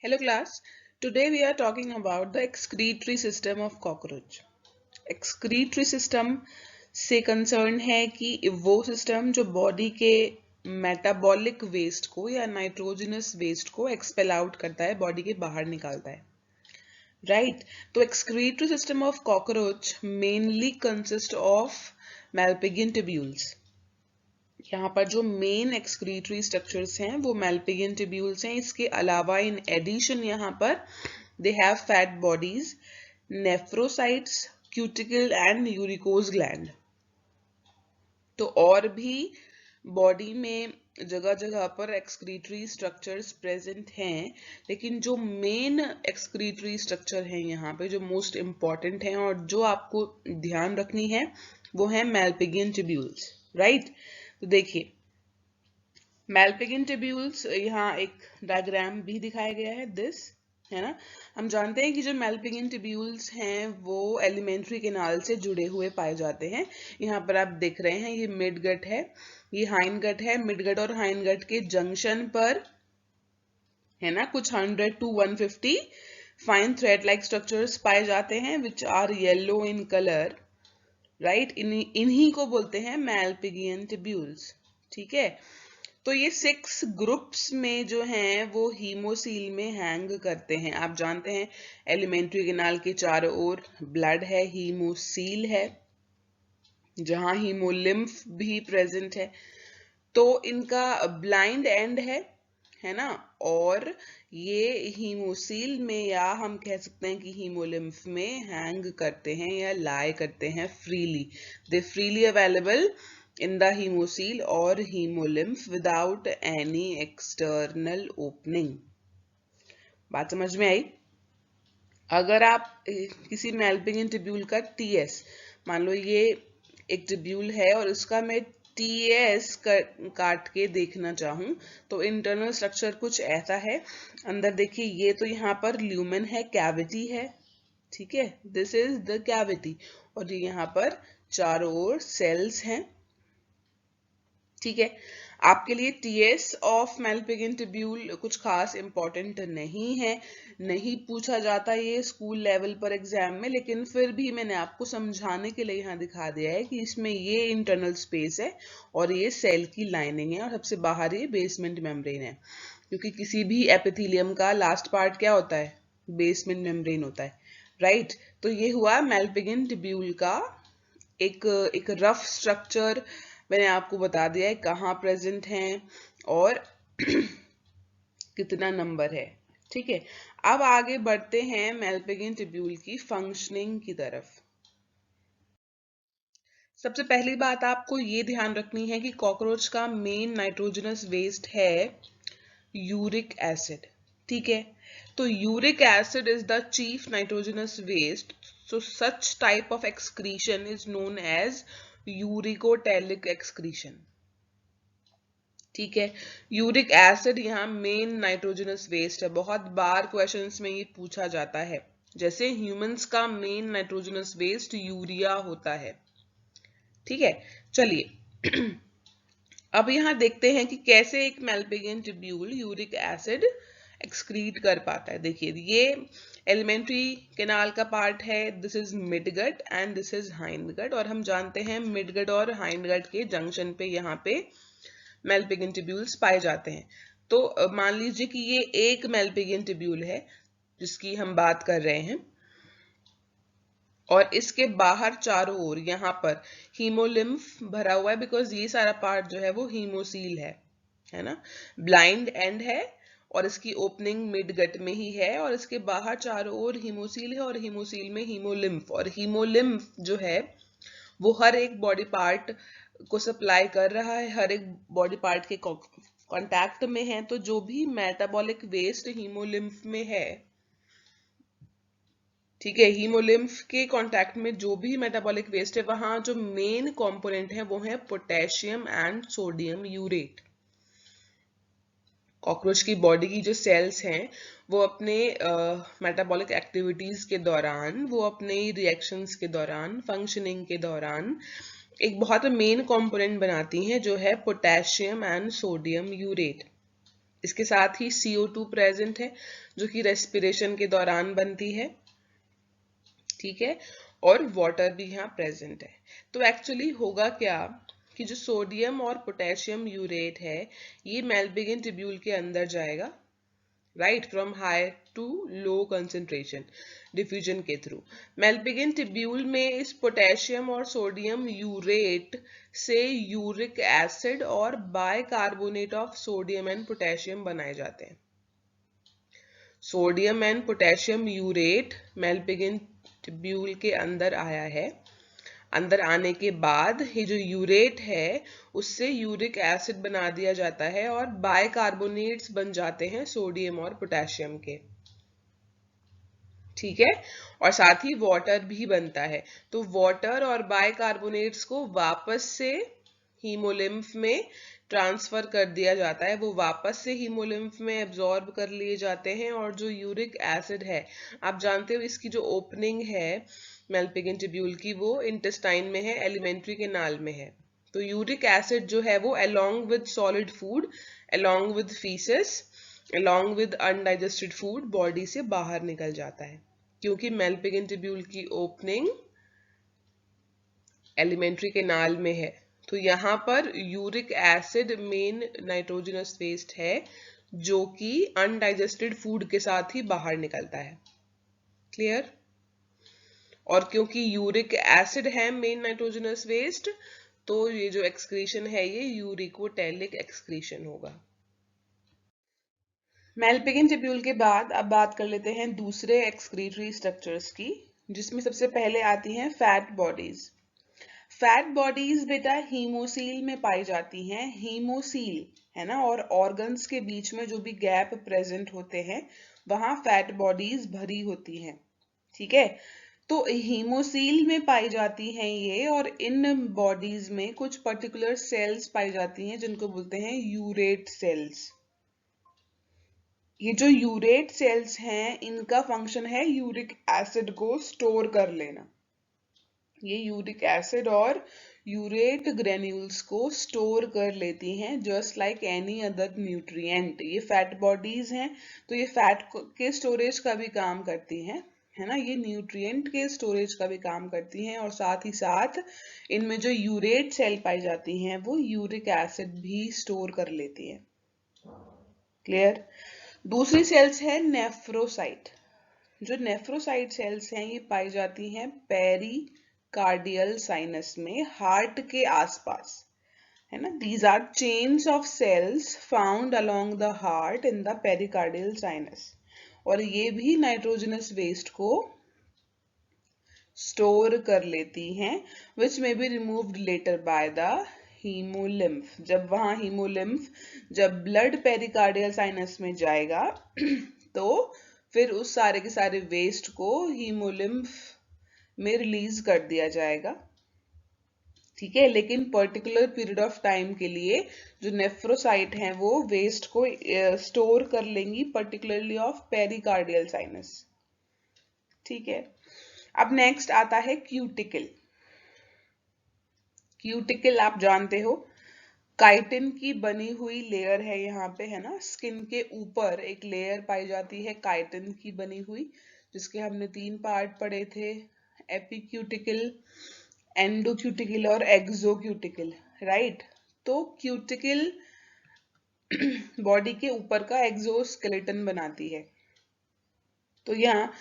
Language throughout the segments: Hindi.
Hello class. Today we are talking about the excretory system of cockroach. Excretory system से कंसर्न है कि वो सिस्टम जो बॉडी के मेटाबॉलिक वेस्ट को या नाइट्रोजनस वेस्ट को एक्सपेल आउट करता है, बॉडी के बाहर निकालता है, राइट? तो excretory system of cockroach mainly consist of Malpighian tubules. यहाँ पर जो मेन एक्सक्रीटरी स्ट्रक्चर्स हैं वो मैल्पिगियन ट्यूब्यूल्स हैं. इसके अलावा इन एडिशन यहाँ पर they have fat bodies, nephrocytes, cuticle and uricose gland. तो और भी बॉडी में जगह जगह पर एक्सक्रीटरी स्ट्रक्चर्स प्रेजेंट हैं, लेकिन जो मेन एक्सक्रीटरी स्ट्रक्चर हैं यहाँ पे जो मोस्ट इम्पॉर्टेंट हैं और जो आपको ध्यान रखनी है वो है मैल्पिगियन ट्यूब्यूल्स, राइट? तो देखिए मैल्पिगियन ट्यूब्यूल्स, यहाँ एक डायग्राम भी दिखाया गया है, दिस है ना. हम जानते हैं कि जो मैल्पिगियन ट्यूब्यूल्स हैं वो एलिमेंट्री कैनाल से जुड़े हुए पाए जाते हैं. यहाँ पर आप देख रहे हैं ये मिड गट है, ये हाइंड गट है. मिड गट और हाइंड गट के जंक्शन पर है ना कुछ 100 to 150 fine thread like structures पाए जाते हैं which are yellow in colour, right? इन्हीं को बोलते हैं मैल्पिगियन ट्यूब्यूल्स, ठीक है. तो ये 6 ग्रुप्स में जो हैं वो हीमोसील में हैंग करते हैं. आप जानते हैं एलिमेंट्री कैनाल के चारों ओर ब्लड है, हीमोसील है, जहां हीमोलिम्फ भी प्रेजेंट है. तो इनका ब्लाइंड एंड है ना, और ये हीमोसील में या हम कह सकते हैं कि हीमोलिम्फ में हैंग करते हैं या लाए करते हैं freely. They freely available in the hemocoel or hemolymph without any external opening. बात समझ में आई? अगर आप किसी मैल्पिगियन ट्यूब्यूल का टीएस, मान लो ये एक ट्यूब्यूल है और उसका मैं टीएस काट के देखना चाहूं तो इंटरनल स्ट्रक्चर कुछ ऐसा है. अंदर देखिए ये तो यहाँ पर ल्यूमेन है, कैविटी है, ठीक है, दिस इज द कैविटी. और ये यहाँ पर चारों ओर सेल्स हैं, ठीक है. आपके लिए टीएस ऑफ मैल्पिगियन ट्यूब्यूल कुछ खास इंपॉर्टेंट नहीं है, नहीं पूछा जाता ये स्कूल लेवल पर एग्जाम में, लेकिन फिर भी मैंने आपको समझाने के लिए यहाँ दिखा दिया है कि इसमें ये इंटरनल स्पेस है और ये सेल की लाइनिंग है और सबसे बाहर ये बेसमेंट मेम्ब्रेन है. क्योंकि किसी भी एपिथेलियम का लास्ट पार्ट क्या होता है? बेसमेंट मेम्ब्रेन होता है, राइट? तो ये हुआ मैल्पिगियन ट्यूब्यूल का एक रफ स्ट्रक्चर. मैंने आपको बता दिया है कहाँ प्रेजेंट हैं और कितना नंबर है, ठीक है. अब आगे बढ़ते हैं मैल्पिगियन ट्यूब्यूल की फंक्शनिंग की तरफ. सबसे पहली बात आपको ये ध्यान रखनी है कि कॉकरोच का मेन नाइट्रोजनस वेस्ट है यूरिक एसिड, ठीक है. तो uric acid is the chief nitrogenous waste. So such type of excretion is known as uricotelic excretion, ठीक है. यूरिक एसिड यहाँ मेन नाइट्रोजनस वेस्ट है. बहुत बार क्वेश्चंस में ये पूछा जाता है. जैसे ह्यूमंस का मेन नाइट्रोजनस वेस्ट यूरिया होता है, ठीक है. चलिए अब यहाँ देखते हैं कि कैसे एक मैल्पिगियन ट्यूब्यूल यूरिक एसिड एक्सक्रीट कर पाता है. देखिए ये एलिमेंट्री कैनाल का पार्ट है, this is midgut and this is hindgut. और हम जानते हैं मिडगट और हाइंडगट के जंक्शन पे यहाँ पे मैल्पिगियन ट्यूब्यूल्स पाए जाते हैं. तो मान लीजिए कि ये एक मैल्पिगियन ट्यूब्यूल है जिसकी हम बात कर रहे हैं और इसके बाहर चारों ओर यहाँ पर हीमोलिम्फ भरा हुआ है, बिकॉज ये सारा पार्ट जो है वो हीमोसील है ना. ब्लाइंड एंड है और इसकी ओपनिंग मिड गट में ही है और इसके बाहर चारों ओर हीमोसील है और हीमोसील में हीमोलिम्फ. और हीमोलिम्फ जो है वो हर एक बॉडी पार्ट को सप्लाई कर रहा है, हर एक बॉडी पार्ट के कांटेक्ट में है. तो जो भी मेटाबॉलिक वेस्ट हीमोलिम्फ में है, ठीक है, हीमोलिम्फ के कांटेक्ट में जो भी मेटाबॉलिक वेस्ट है वहां जो मेन कंपोनेंट है वो है potassium and sodium urate. Cockroach की बॉडी की जो सेल्स हैं वो अपने मेटाबॉलिक एक्टिविटीज के दौरान, वो अपने रिएक्शंस के दौरान, फंक्शनिंग के दौरान एक बहुत मेन कंपोनेंट बनाती हैं जो है पोटेशियम एंड सोडियम यूरेट, इसके साथ ही CO2 प्रेजेंट है जो कि रेस्पिरेशन के दौरान बनती है, ठीक है, और वाटर भी यहाँ प्रेजेंट है। तो एक्चुअली होगा क्या कि जो सोडियम और पोटेशियम यूरेट है ये मेल्पिगन ट्यूब्यूल के अंदर जाएगा, right, from high to low concentration diffusion के थ्रू। मेल्पिगन ट्यूब्यूल में इस पोटेशियम और सोडियम यूरेट से यूरिक एसिड और bicarbonate of sodium and potassium बनाए जाते हैं। Sodium and potassium urate Malpighian tubule के अंदर आया है। अंदर आने के बाद ये जो यूरेट है उससे यूरिक एसिड बना दिया जाता है और बाइकार्बोनेट्स बन जाते हैं सोडियम और पोटेशियम के, ठीक है, और साथ ही वाटर भी बनता है। तो वाटर और बाइकार्बोनेट्स को वापस से हीमोलिम्फ में ट्रांसफर कर दिया जाता है, वो वापस से हीमोलिम्फ में एब्जॉर्ब कर लिए जाते हैं। और जो यूरिक एसिड है, आप जानते हो इसकी जो ओपनिंग है मेल्पिगन ट्यूब्यूल की वो इंटेस्टाइन में है, एलिमेंट्री केनाल में है। तो यूरिक एसिड जो है वो along with solid food, along with faeces, along with undigested food body से बाहर निकल जाता है, क्योंकि मेल्पिगन ट्यूब्यूल की ओपनिंग एलिमेंट्री केनाल में है। तो यहाँ पर uric acid main nitrogenous waste है जो कि अनडाइजेस्टेड फूड के साथ ही बाहर निकलता है। क्लियर? और क्योंकि यूरिक एसिड है मेन नाइट्रोजनस वेस्ट, तो ये जो एक्सक्रीशन है ये यूरिकोटेलिक एक्सक्रीशन होगा। मेल्पिगन ट्यूब्यूल के बाद अब बात कर लेते हैं दूसरे एक्सक्रीटरी स्ट्रक्चर्स की, जिसमें सबसे पहले आती हैं फैट बॉडीज। फैट बॉडीज बेटा हीमोसील में पाई जाती हैं। हीमोसील है ना, और ऑर्गन्स के बीच में जो भी गैप प्रेजेंट होते हैं वहां फैट बॉडीज भरी होती हैं, ठीक है। तो हीमोसील में पाई जाती हैं ये, और इन बॉडीज में कुछ पर्टिकुलर सेल्स पाई जाती हैं जिनको बोलते हैं यूरेट सेल्स। ये जो यूरेट सेल्स हैं इनका फंक्शन है यूरिक एसिड को स्टोर कर लेना। ये यूरिक एसिड और यूरेट ग्रेन्यूल्स को स्टोर कर लेती हैं just like any other nutrient. ये फैट बॉडीज हैं तो ये फैट के स्टोरेज का भी काम करती हैं, है ना, ये न्यूट्रिएंट के स्टोरेज का भी काम करती हैं, और साथ ही साथ इनमें जो यूरेट सेल पाई जाती हैं वो यूरिक एसिड भी स्टोर कर लेती हैं। क्लियर? दूसरी सेल्स है नेफ्रोसाइट। जो नेफ्रोसाइट सेल्स हैं ये पाई जाती हैं पेरिकार्डियल साइनस में, हार्ट के आसपास, है ना। These are chains of cells found along the heart in the pericardial sinus, और ये भी नाइट्रोजनस वेस्ट को स्टोर कर लेती हैं, which may be removed later by the haemolymph. जब वहां हीमोलिम्फ जब ब्लड पेरिकार्डियल साइनस में जाएगा तो फिर उस सारे के सारे वेस्ट को हीमोलिम्फ में रिलीज कर दिया जाएगा, ठीक है। लेकिन पर्टिकुलर पीरियड ऑफ टाइम के लिए जो नेफ्रोसाइट हैं वो वेस्ट को स्टोर कर लेंगी, पर्टिकुलरली ऑफ पेरिकार्डियल साइनस, ठीक है। अब नेक्स्ट आता है क्यूटिकल। क्यूटिकल आप जानते हो काइटिन की बनी हुई लेयर है यहाँ पे, है ना। स्किन के ऊपर एक लेयर पाई जाती है काइटिन की बनी हुई, जिसके हमने 3 पार्ट पढ़े थे, एपिक्यूटिकल, एंडोक्यूटिकल और एक्सोक्यूटिकल, राइट। तो क्यूटिकल बॉडी के ऊपर का एक्सोस्केलेटन बनाती है। तो यहाँ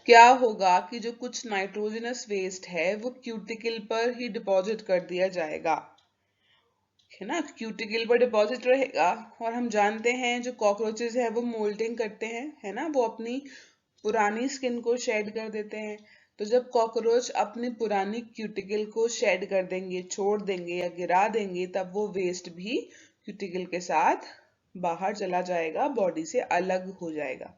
क्या होगा कि जो कुछ नाइट्रोजनस वेस्ट है वो क्यूटिकल पर ही डिपॉजिट कर दिया जाएगा, है ना, क्यूटिकल पर डिपॉजिट रहेगा। और हम जानते हैं जो कॉकरोचेस है वो मोल्टिंग करते हैं, है ना, वो अपनी पुरानी स्किन को शेड कर देते हैं। तो जब कॉकरोच अपनी पुरानी क्यूटिकल को शेड कर देंगे, छोड़ देंगे या गिरा देंगे, तब वो वेस्ट भी क्यूटिकल के साथ बाहर चला जाएगा, बॉडी से अलग हो जाएगा,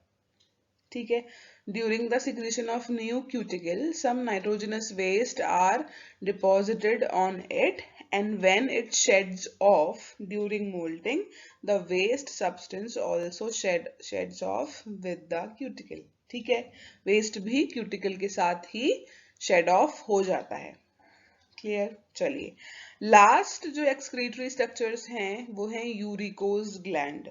ठीक है। During the secretion of new cuticle, some nitrogenous waste are deposited on it, and when it sheds off during molting, the waste substance also sheds off with the cuticle, ठीक है। वेस्ट भी क्यूटिकल के साथ ही शेड ऑफ हो जाता है। क्लियर? चलिए, लास्ट जो एक्सक्रीटरी स्ट्रक्चर्स हैं वो हैं यूरिकोज ग्लैंड।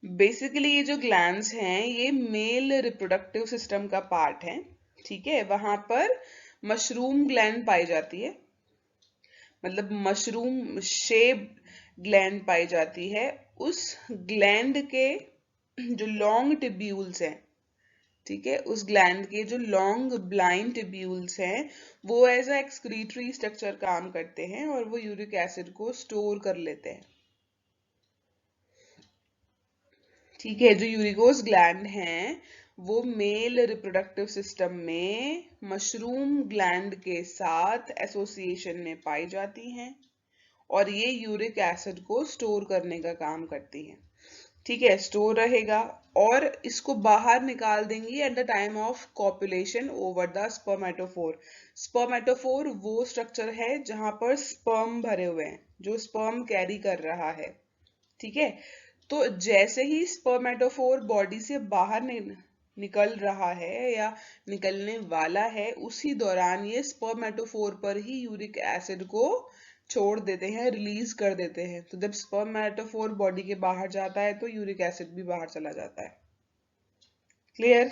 बेसिकली ये जो ग्लैंड्स हैं ये मेल रिप्रोडक्टिव सिस्टम का पार्ट है, ठीक है। वहां पर मशरूम ग्लैंड पाई जाती है, मतलब मशरूम शेप ग्लैंड पाई जाती है। उस ग्लैंड के जो लॉन्ग टिब्यूल्स हैं, ठीक है, उस ग्लैंड के जो लॉन्ग ब्लाइंड टिब्यूल्स हैं वो एज अ एक्सक्रीटरी स्ट्रक्चर काम करते हैं और वो यूरिक एसिड को स्टोर कर लेते हैं, ठीक है। जो यूरिकोस ग्लैंड हैं वो मेल रिप्रोडक्टिव सिस्टम में मशरूम ग्लैंड के साथ एसोसिएशन में पाई जाती हैं और ये यूरिक एसिड को स्टोर करने का काम करती हैं, ठीक है। स्टोर रहेगा और इसको बाहर निकाल देंगी at the time of copulation over the spermatophore. Spermatophore वो स्ट्रक्चर है जहां पर स्पर्म भरे हुए हैं, जो स्पर्म कैरी कर रहा है, ठीक है। तो जैसे ही स्पर्मेटोफोर बॉडी से बाहर निकल रहा है या निकलने वाला है, उसी दौरान ये स्पर्मेटोफोर पर ही यूरिक एसिड को छोड़ देते हैं, रिलीज कर देते हैं। तो जब स्पर्मेटोफोर बॉडी के बाहर जाता है तो यूरिक एसिड भी बाहर चला जाता है। क्लियर?